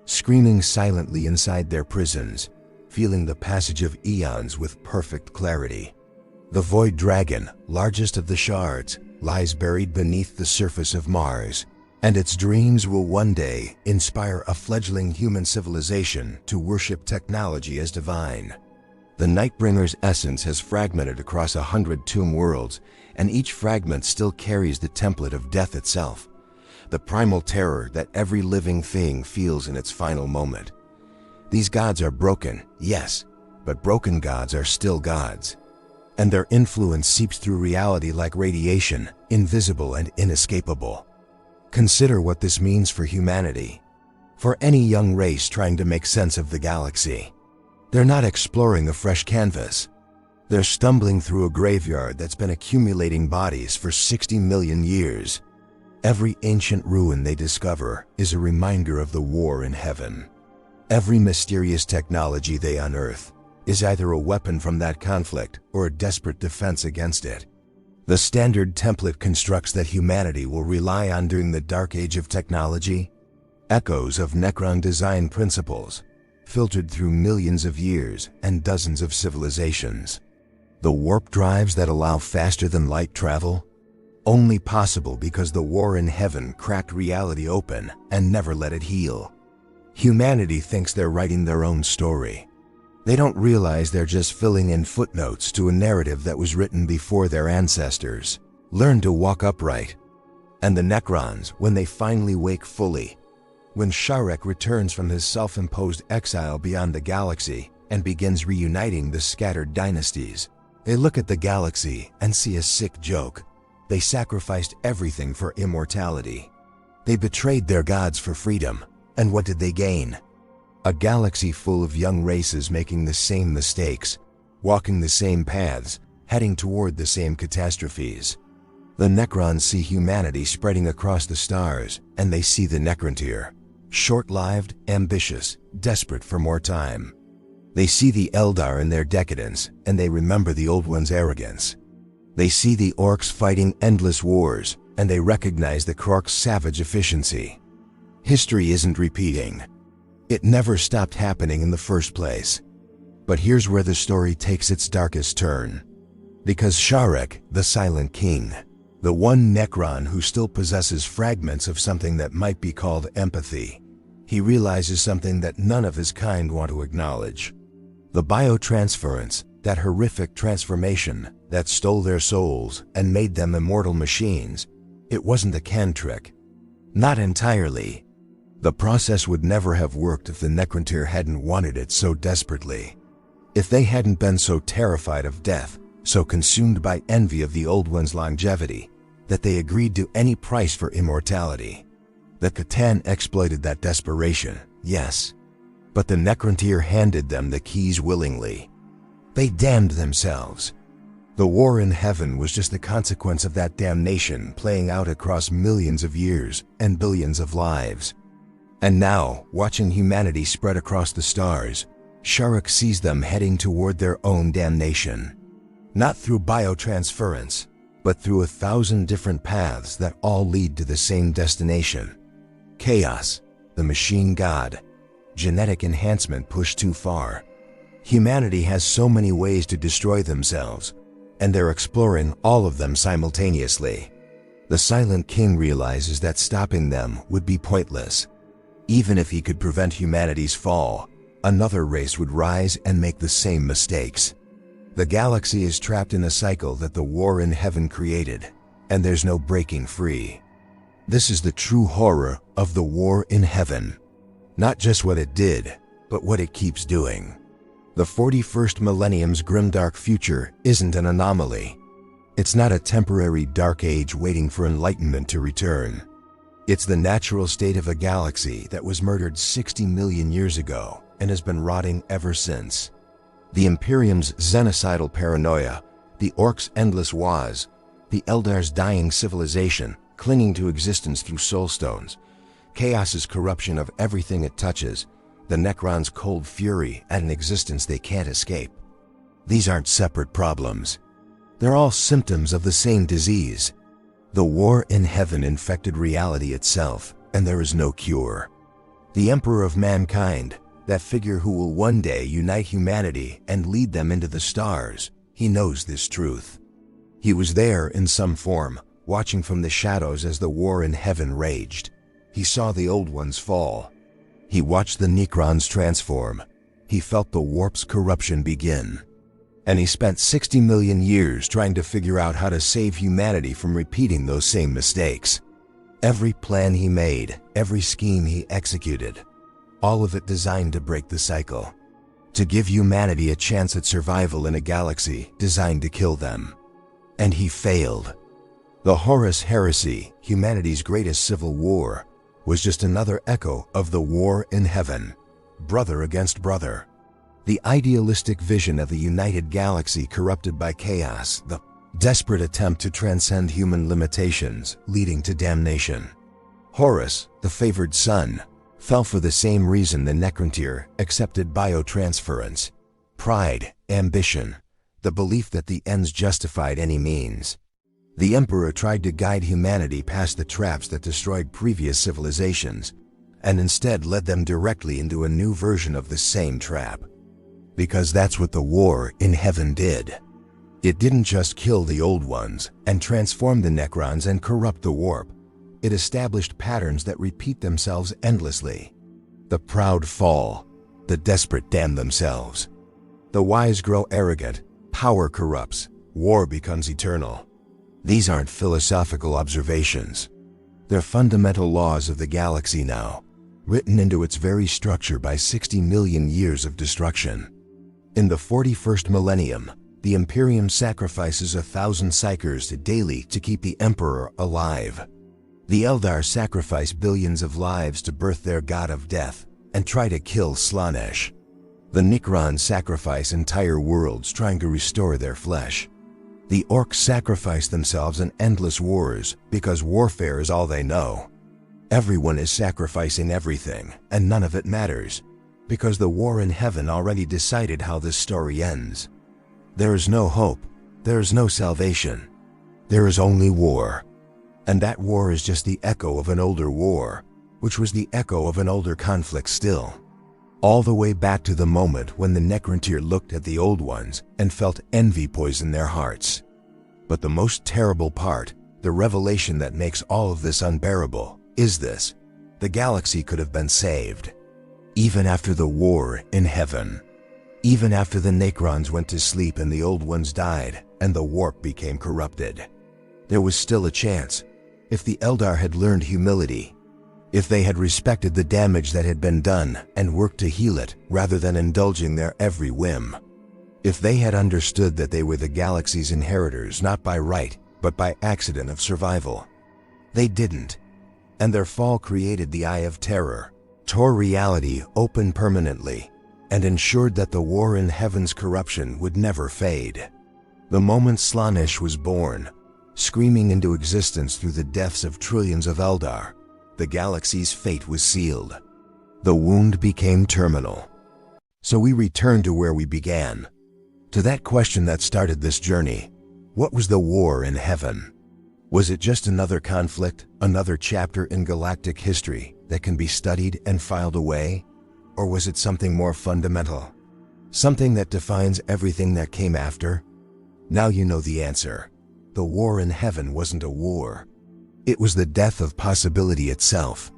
[SPEAKER 1] screaming silently inside their prisons, feeling the passage of eons with perfect clarity. The Void Dragon, largest of the shards, lies buried beneath the surface of Mars, and its dreams will one day inspire a fledgling human civilization to worship technology as divine. The Nightbringer's essence has fragmented across 100 tomb worlds, and each fragment still carries the template of death itself, the primal terror that every living thing feels in its final moment. These gods are broken, yes, but broken gods are still gods, and their influence seeps through reality like radiation, invisible and inescapable. Consider what this means for humanity, for any young race trying to make sense of the galaxy. They're not exploring a fresh canvas. They're stumbling through a graveyard that's been accumulating bodies for 60 million years. Every ancient ruin they discover is a reminder of the war in heaven. Every mysterious technology they unearth is either a weapon from that conflict or a desperate defense against it. The standard template constructs that humanity will rely on during the dark age of technology, echoes of Necron design principles, filtered through millions of years and dozens of civilizations. The warp drives that allow faster-than-light travel, only possible because the war in heaven cracked reality open and never let it heal. Humanity thinks they're writing their own story. They don't realize they're just filling in footnotes to a narrative that was written before their ancestors. Learn to walk upright. And the Necrons, when they finally wake fully, when Sharek returns from his self-imposed exile beyond the galaxy and begins reuniting the scattered dynasties, they look at the galaxy and see a sick joke. They sacrificed everything for immortality. They betrayed their gods for freedom, and what did they gain? A galaxy full of young races making the same mistakes, walking the same paths, heading toward the same catastrophes. The Necrons see humanity spreading across the stars, and they see the Necrontyr, short-lived, ambitious, desperate for more time. They see the Eldar in their decadence, and they remember the Old One's arrogance. They see the Orks fighting endless wars, and they recognize the Krork's savage efficiency. History isn't repeating. It never stopped happening in the first place. But here's where the story takes its darkest turn. Because Sharek, the Silent King, the one Necron who still possesses fragments of something that might be called empathy, he realizes something that none of his kind want to acknowledge. The biotransference, that horrific transformation that stole their souls and made them immortal machines, it wasn't a cantrick. Not entirely. The process would never have worked if the Necrontyr hadn't wanted it so desperately. If they hadn't been so terrified of death, so consumed by envy of the Old One's longevity, that they agreed to any price for immortality. The Catan exploited that desperation, yes, but the Necrontyr handed them the keys willingly. They damned themselves. The war in heaven was just the consequence of that damnation playing out across millions of years and billions of lives. And now, watching humanity spread across the stars, Sharek sees them heading toward their own damnation. Not through biotransference, but through 1,000 different paths that all lead to the same destination. Chaos, the machine god, genetic enhancement pushed too far. Humanity has so many ways to destroy themselves, and they're exploring all of them simultaneously. The Silent King realizes that stopping them would be pointless. Even if he could prevent humanity's fall, another race would rise and make the same mistakes. The galaxy is trapped in a cycle that the war in heaven created, and there's no breaking free. This is the true horror of the war in heaven. Not just what it did, but what it keeps doing. The 41st millennium's grimdark future isn't an anomaly. It's not a temporary dark age waiting for enlightenment to return. It's the natural state of a galaxy that was murdered 60 million years ago and has been rotting ever since. The Imperium's xenocidal paranoia, the Orks' endless wars, the Eldar's dying civilization clinging to existence through soulstones, Chaos's corruption of everything it touches, the Necrons' cold fury at an existence they can't escape. These aren't separate problems. They're all symptoms of the same disease. The war in heaven infected reality itself, and there is no cure. The Emperor of Mankind, that figure who will one day unite humanity and lead them into the stars, he knows this truth. He was there in some form, watching from the shadows as the war in heaven raged. He saw the old ones fall. He watched the Necrons transform. He felt the warp's corruption begin. And he spent 60 million years trying to figure out how to save humanity from repeating those same mistakes. Every plan he made, every scheme he executed, all of it designed to break the cycle, to give humanity a chance at survival in a galaxy designed to kill them. And he failed. The Horus Heresy, humanity's greatest civil war, was just another echo of the war in heaven, brother against brother. The idealistic vision of a united galaxy corrupted by chaos, the desperate attempt to transcend human limitations, leading to damnation. Horus, the favored son, fell for the same reason the Necrontyr accepted biotransference: pride, ambition, the belief that the ends justified any means. The Emperor tried to guide humanity past the traps that destroyed previous civilizations, and instead led them directly into a new version of the same trap. Because that's what the war in heaven did. It didn't just kill the old ones and transform the Necrons and corrupt the warp. It established patterns that repeat themselves endlessly. The proud fall, the desperate damn themselves. The wise grow arrogant, power corrupts, war becomes eternal. These aren't philosophical observations. They're fundamental laws of the galaxy now, written into its very structure by 60 million years of destruction. In the 41st millennium, the Imperium sacrifices 1,000 psychers daily to keep the Emperor alive. The Eldar sacrifice billions of lives to birth their god of death and try to kill Slaanesh. The Necrons sacrifice entire worlds trying to restore their flesh. The Orks sacrifice themselves in endless wars because warfare is all they know. Everyone is sacrificing everything, and none of it matters, because the war in heaven already decided how this story ends. There is no hope, there is no salvation. There is only war. And that war is just the echo of an older war, which was the echo of an older conflict still. All the way back to the moment when the Necrontyr looked at the old ones and felt envy poison their hearts. But the most terrible part, the revelation that makes all of this unbearable, is this: the galaxy could have been saved. Even after the war in heaven. Even after the Necrons went to sleep and the old ones died and the warp became corrupted. There was still a chance. If the Eldar had learned humility, if they had respected the damage that had been done and worked to heal it rather than indulging their every whim. If they had understood that they were the galaxy's inheritors not by right, but by accident of survival. They didn't. And their fall created the Eye of Terror, tore reality open permanently, and ensured that the war in heaven's corruption would never fade. The moment Slaanesh was born, screaming into existence through the deaths of trillions of Eldar, the galaxy's fate was sealed. The wound became terminal. So we return to where we began. To that question that started this journey: what was the war in heaven? Was it just another conflict, another chapter in galactic history that can be studied and filed away? Or was it something more fundamental? Something that defines everything that came after? Now you know the answer. The war in heaven wasn't a war. It was the death of possibility itself.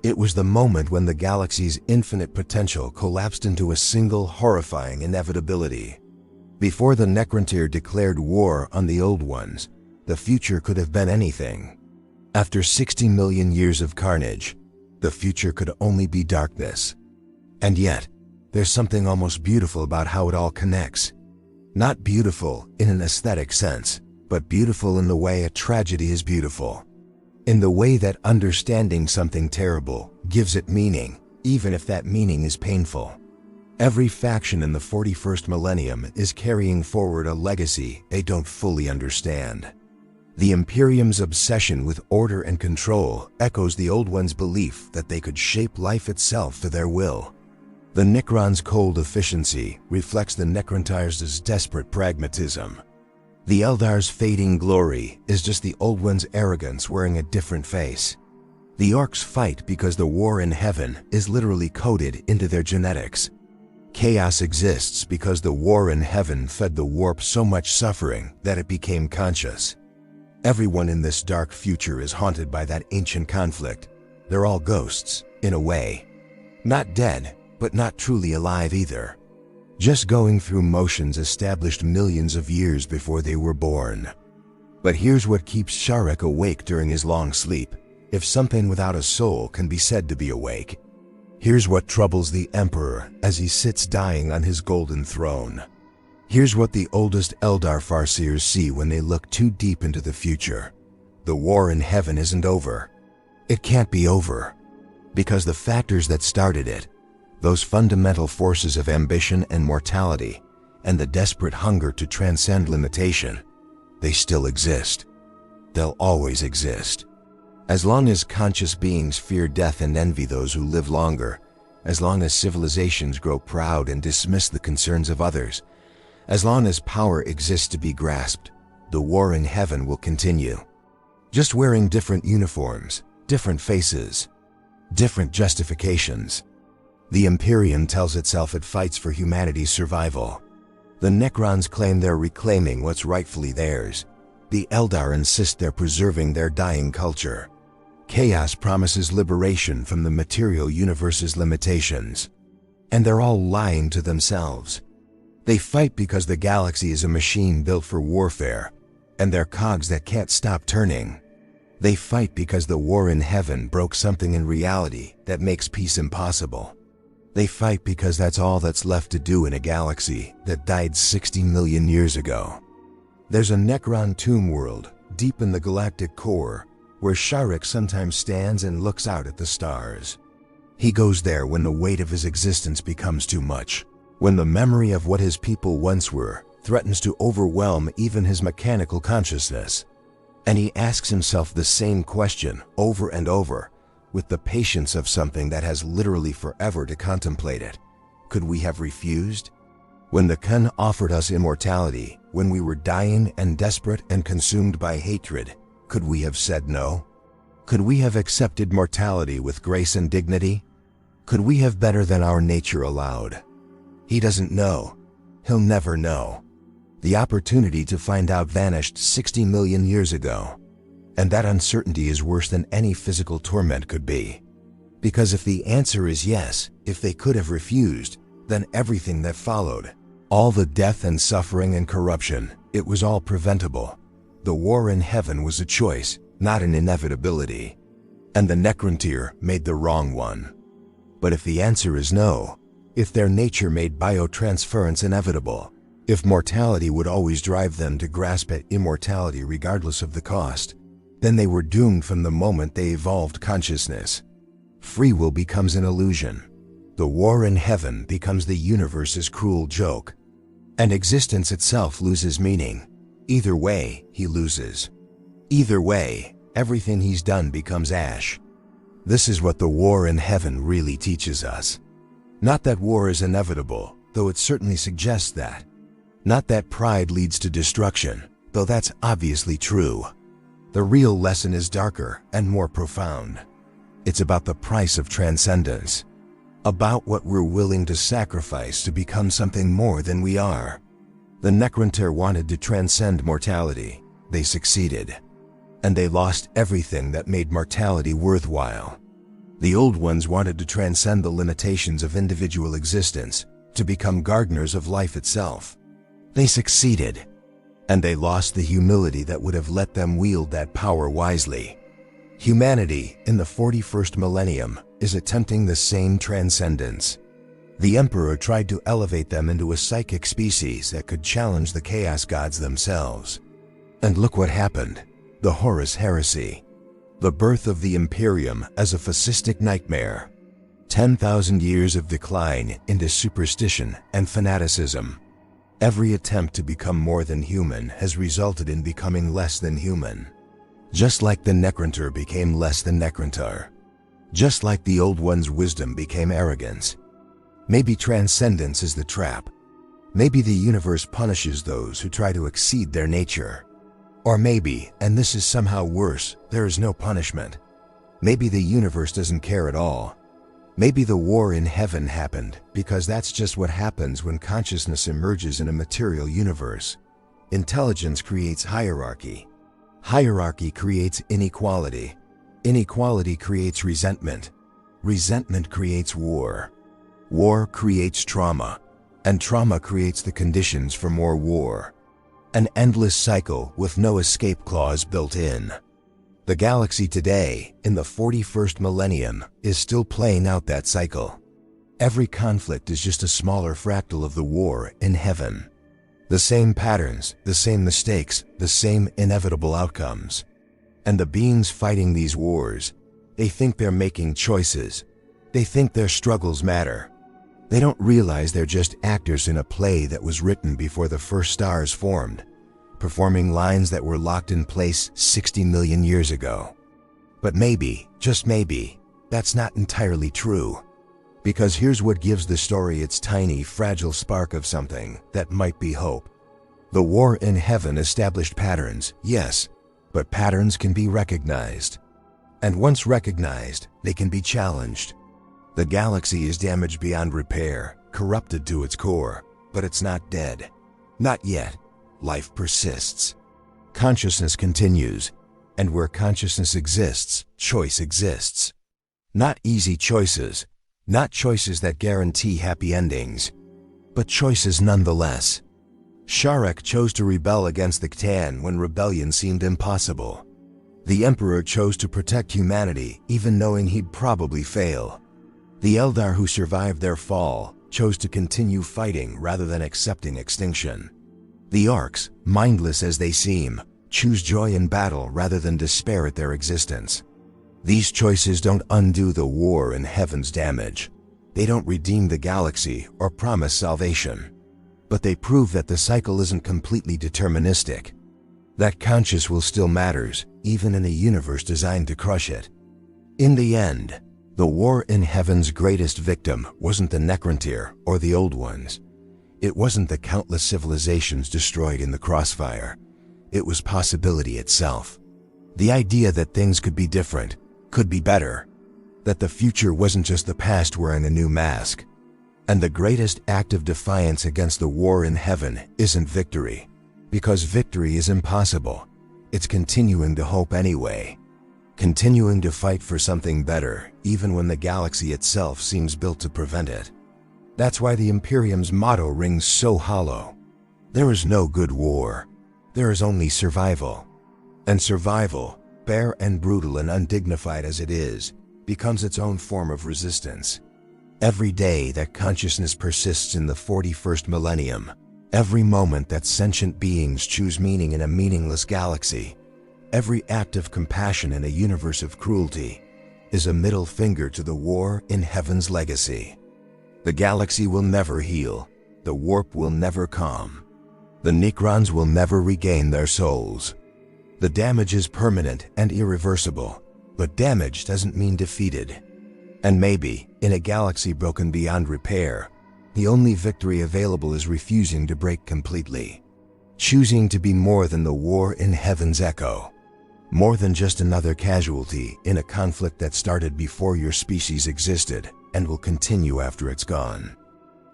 [SPEAKER 1] It was the moment when the galaxy's infinite potential collapsed into a single horrifying inevitability. Before the Necrontyr declared war on the old ones, the future could have been anything. After 60 million years of carnage, the future could only be darkness. And yet, there's something almost beautiful about how it all connects. Not beautiful in an aesthetic sense, but beautiful in the way a tragedy is beautiful. in the way that understanding something terrible gives it meaning, even if that meaning is painful. Every faction in the 41st millennium is carrying forward a legacy they don't fully understand. The Imperium's obsession with order and control echoes the Old One's belief that they could shape life itself to their will. The Necrons' cold efficiency reflects the Necrontyr's desperate pragmatism. The Eldar's fading glory is just the Old One's arrogance wearing a different face. The Orks fight because the war in heaven is literally coded into their genetics. Chaos exists because the war in heaven fed the warp so much suffering that it became conscious. Everyone in this dark future is haunted by that ancient conflict. They're all ghosts, in a way. Not dead, but not truly alive either. Just going through motions established millions of years before they were born. But here's what keeps Sharek awake during his long sleep, if something without a soul can be said to be awake. Here's what troubles the Emperor as he sits dying on his golden throne. Here's what the oldest Eldar farseers see when they look too deep into the future. The war in heaven isn't over. It can't be over. Because the factors that started it, those fundamental forces of ambition and mortality, and the desperate hunger to transcend limitation, they still exist. They'll always exist. As long as conscious beings fear death and envy those who live longer, as long as civilizations grow proud and dismiss the concerns of others, as long as power exists to be grasped, the war in heaven will continue. Just wearing different uniforms, different faces, different justifications. The Imperium tells itself it fights for humanity's survival. The Necrons claim they're reclaiming what's rightfully theirs. The Eldar insist they're preserving their dying culture. Chaos promises liberation from the material universe's limitations. And they're all lying to themselves. They fight because the galaxy is a machine built for warfare, and they're cogs that can't stop turning. They fight because the war in heaven broke something in reality that makes peace impossible. They fight because that's all that's left to do in a galaxy that died 60 million years ago. There's a Necron tomb world deep in the galactic core where Sharek sometimes stands and looks out at the stars. He goes there when the weight of his existence becomes too much, when the memory of what his people once were threatens to overwhelm even his mechanical consciousness. And he asks himself the same question over and over, with the patience of something that has literally forever to contemplate it. Could we have refused? When the Khan offered us immortality, when we were dying and desperate and consumed by hatred, could we have said no? Could we have accepted mortality with grace and dignity? Could we have better than our nature allowed? He doesn't know. He'll never know. The opportunity to find out vanished 60 million years ago. And that uncertainty is worse than any physical torment could be. Because if the answer is yes, if they could have refused, then everything that followed, all the death and suffering and corruption, it was all preventable. The war in heaven was a choice, not an inevitability. And the Necrontyr made the wrong one. But if the answer is no, if their nature made biotransference inevitable, if mortality would always drive them to grasp at immortality regardless of the cost, then they were doomed from the moment they evolved consciousness. Free will becomes an illusion. The war in heaven becomes the universe's cruel joke. And existence itself loses meaning. Either way, he loses. Either way, everything he's done becomes ash. This is what the war in heaven really teaches us. Not that war is inevitable, though it certainly suggests that. Not that pride leads to destruction, though that's obviously true. The real lesson is darker and more profound. It's about the price of transcendence. About what we're willing to sacrifice to become something more than we are. The Necrontyr wanted to transcend mortality. They succeeded. And they lost everything that made mortality worthwhile. The Old Ones wanted to transcend the limitations of individual existence, to become gardeners of life itself. They succeeded. And they lost the humility that would have let them wield that power wisely. Humanity, in the 41st millennium, is attempting the same transcendence. The Emperor tried to elevate them into a psychic species that could challenge the Chaos Gods themselves. And look what happened. The Horus Heresy. The birth of the Imperium as a fascistic nightmare. 10,000 years of decline into superstition and fanaticism. Every attempt to become more than human has resulted in becoming less than human. Just like the Necrontyr became less than Necrontyr. Just like the Old One's wisdom became arrogance. Maybe transcendence is the trap. Maybe the universe punishes those who try to exceed their nature. Or maybe, and this is somehow worse, there is no punishment. Maybe the universe doesn't care at all. Maybe the war in heaven happened because that's just what happens when consciousness emerges in a material universe. Intelligence creates hierarchy. Hierarchy creates inequality. Inequality creates resentment. Resentment creates war. War creates trauma. And trauma creates the conditions for more war. An endless cycle with no escape clause built in. The galaxy today, in the 41st millennium, is still playing out that cycle. Every conflict is just a smaller fractal of the war in heaven. The same patterns, the same mistakes, the same inevitable outcomes. And the beings fighting these wars, they think they're making choices. They think their struggles matter. They don't realize they're just actors in a play that was written before the first stars formed, performing lines that were locked in place 60 million years ago. But maybe, just maybe, that's not entirely true. Because here's what gives the story its tiny, fragile spark of something that might be hope. The war in heaven established patterns, yes, but patterns can be recognized. And once recognized, they can be challenged. The galaxy is damaged beyond repair, corrupted to its core, but it's not dead. Not yet. Life persists. Consciousness continues, and where consciousness exists, choice exists. Not easy choices, not choices that guarantee happy endings, but choices nonetheless. Sharek chose to rebel against the Ctan when rebellion seemed impossible. The Emperor chose to protect humanity, even knowing he'd probably fail. The Eldar who survived their fall chose to continue fighting rather than accepting extinction. The Orks, mindless as they seem, choose joy in battle rather than despair at their existence. These choices don't undo the war in heaven's damage. They don't redeem the galaxy or promise salvation. But they prove that the cycle isn't completely deterministic. That conscious will still matters, even in a universe designed to crush it. In the end, the war in heaven's greatest victim wasn't the Necrontyr or the Old Ones. It wasn't the countless civilizations destroyed in the crossfire. It was possibility itself. The idea that things could be different, could be better. That the future wasn't just the past wearing a new mask. And the greatest act of defiance against the war in heaven isn't victory. Because victory is impossible. It's continuing to hope anyway. Continuing to fight for something better, even when the galaxy itself seems built to prevent it. That's why the Imperium's motto rings so hollow. There is no good war. There is only survival. And survival, bare and brutal and undignified as it is, becomes its own form of resistance. Every day that consciousness persists in the 41st millennium, every moment that sentient beings choose meaning in a meaningless galaxy, every act of compassion in a universe of cruelty, is a middle finger to the war in heaven's legacy. The galaxy will never heal. The warp will never calm. The Necrons will never regain their souls. The damage is permanent and irreversible, but damage doesn't mean defeated. And maybe, in a galaxy broken beyond repair, the only victory available is refusing to break completely. Choosing to be more than the war in heaven's echo. More than just another casualty in a conflict that started before your species existed and will continue after it's gone.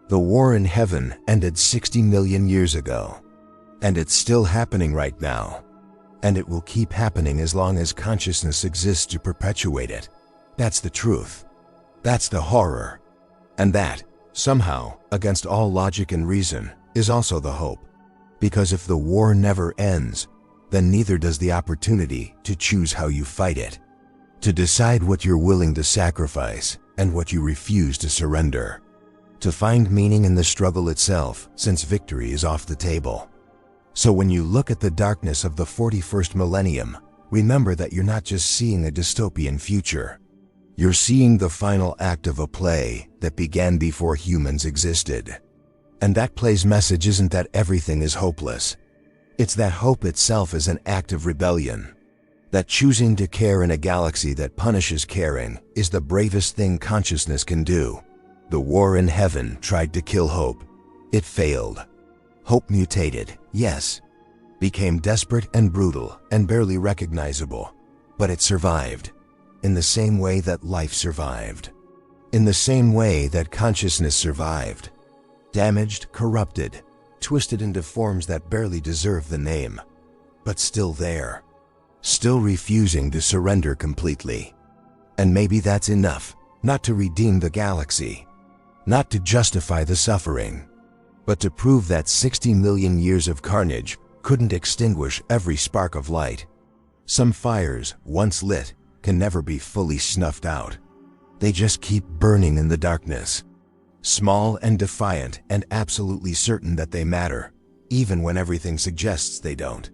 [SPEAKER 1] The war in heaven ended 60 million years ago. And it's still happening right now. And it will keep happening as long as consciousness exists to perpetuate it. That's the truth. That's the horror. And that, somehow, against all logic and reason, is also the hope. Because if the war never ends, then neither does the opportunity to choose how you fight it. To decide what you're willing to sacrifice and what you refuse to surrender. To find meaning in the struggle itself, since victory is off the table. So when you look at the darkness of the 41st millennium, remember that you're not just seeing a dystopian future. You're seeing the final act of a play that began before humans existed. And that play's message isn't that everything is hopeless. It's that hope itself is an act of rebellion. That choosing to care in a galaxy that punishes caring is the bravest thing consciousness can do. The war in heaven tried to kill hope. It failed. Hope mutated, yes. Became desperate and brutal and barely recognizable. But it survived. In the same way that life survived. In the same way that consciousness survived. Damaged, corrupted, twisted into forms that barely deserve the name. But still there. Still refusing to surrender completely. And maybe that's enough, not to redeem the galaxy. Not to justify the suffering. But to prove that 60 million years of carnage couldn't extinguish every spark of light. Some fires, once lit, can never be fully snuffed out. They just keep burning in the darkness. Small and defiant and absolutely certain that they matter, even when everything suggests they don't.